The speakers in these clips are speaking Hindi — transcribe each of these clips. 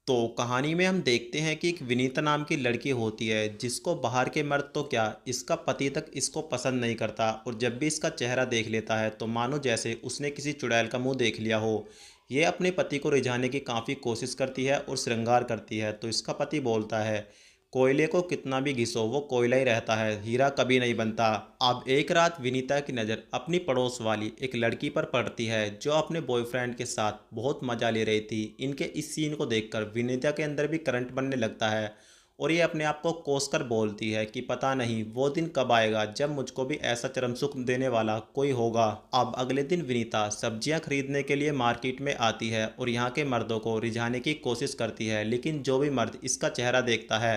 तो कहानी में हम देखते हैं कि एक विनीता नाम की लड़की होती है जिसको बाहर के मर्द तो क्या इसका पति तक इसको पसंद नहीं करता। और जब भी इसका चेहरा देख लेता है तो मानो जैसे उसने किसी चुड़ैल का मुंह देख लिया हो। ये अपने पति को रिझाने की काफ़ी कोशिश करती है और श्रृंगार करती है तो इसका पति बोलता है, कोयले को कितना भी घिसो वो कोयला ही रहता है, हीरा कभी नहीं बनता। अब एक रात विनीता की नज़र अपनी पड़ोस वाली एक लड़की पर पड़ती है जो अपने बॉयफ्रेंड के साथ बहुत मज़ा ले रही थी। इनके इस सीन को देखकर विनीता के अंदर भी करंट बनने लगता है और ये अपने आप को कोसकर बोलती है कि पता नहीं वो दिन कब आएगा जब मुझको भी ऐसा चरम सुख देने वाला कोई होगा। अब अगले दिन विनीता सब्जियां खरीदने के लिए मार्केट में आती है और यहाँ के मर्दों को रिझाने की कोशिश करती है, लेकिन जो भी मर्द इसका चेहरा देखता है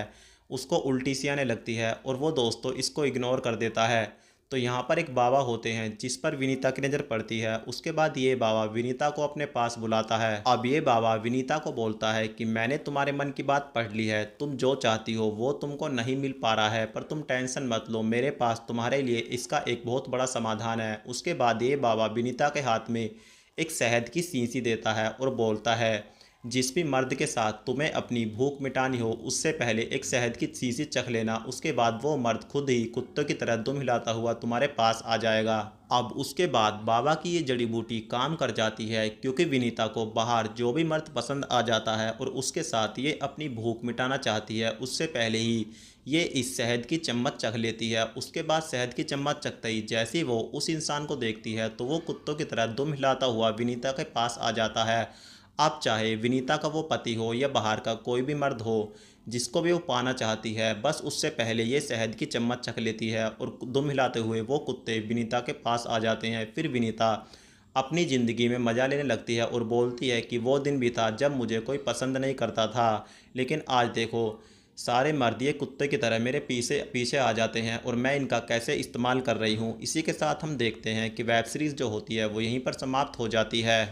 उसको उल्टी सी आने लगती है और वो दोस्तों इसको इग्नोर कर देता है। तो यहाँ पर एक बाबा होते हैं जिस पर विनीता की नज़र पड़ती है। उसके बाद ये बाबा विनीता को अपने पास बुलाता है। अब ये बाबा विनीता को बोलता है कि मैंने तुम्हारे मन की बात पढ़ ली है, तुम जो चाहती हो वो तुमको नहीं मिल पा रहा है, पर तुम टेंशन मत लो, मेरे पास तुम्हारे लिए इसका एक बहुत बड़ा समाधान है। उसके बाद ये बाबा विनीता के हाथ में एक शहद की शीशी देता है और बोलता है, जिस भी मर्द के साथ तुम्हें अपनी भूख मिटानी हो उससे पहले एक शहद की शीशी चख लेना, उसके बाद वो मर्द खुद ही कुत्तों की तरह दुम हिलाता हुआ तुम्हारे पास आ जाएगा। अब उसके बाद बाबा की ये जड़ी बूटी काम कर जाती है क्योंकि विनीता को बाहर जो भी मर्द पसंद आ जाता है और उसके साथ ये अपनी भूख मिटाना चाहती है उससे पहले ही ये इस शहद की चम्मच चख लेती है। उसके बाद शहद की चम्मच चखते ही जैसे ही वो उस इंसान को देखती है तो वो कुत्तों की तरह दुम हिलाता हुआ विनीता के पास आ जाता है। अब चाहे विनीता का वो पति हो या बाहर का कोई भी मर्द हो जिसको भी वो पाना चाहती है, बस उससे पहले ये शहद की चम्मच चख लेती है और दुम हिलाते हुए वो कुत्ते विनीता के पास आ जाते हैं। फिर विनीता अपनी ज़िंदगी में मज़ा लेने लगती है और बोलती है कि वो दिन भी था जब मुझे कोई पसंद नहीं करता था, लेकिन आज देखो सारे मर्द ये कुत्ते की तरह मेरे पीछे पीछे आ जाते हैं और मैं इनका कैसे इस्तेमाल कर रही हूँ। इसी के साथ हम देखते हैं कि वेब सीरीज़ जो होती है वो यहीं पर समाप्त हो जाती है।